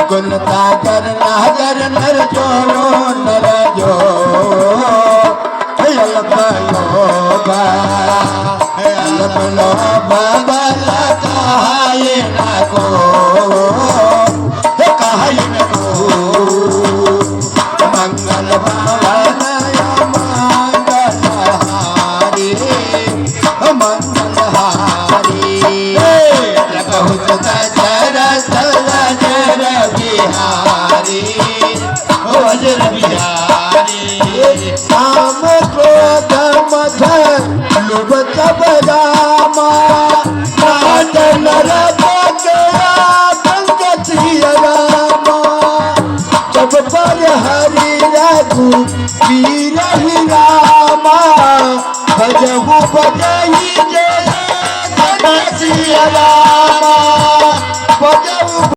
कुलता कर नागर नर जोरो नर जो अलपलोबा बला कहाए ना को कहाए न को मंगल भवन मंगलहारी मंगलहारी बहुत जर जर बिहारी वज्र बिहारी काम क्रोध मध लुभ सब रामा नाट नर गया गंगति रामा जब पर हरि रघु वीर ही रामा भजहु भजहि जय गंगति रामा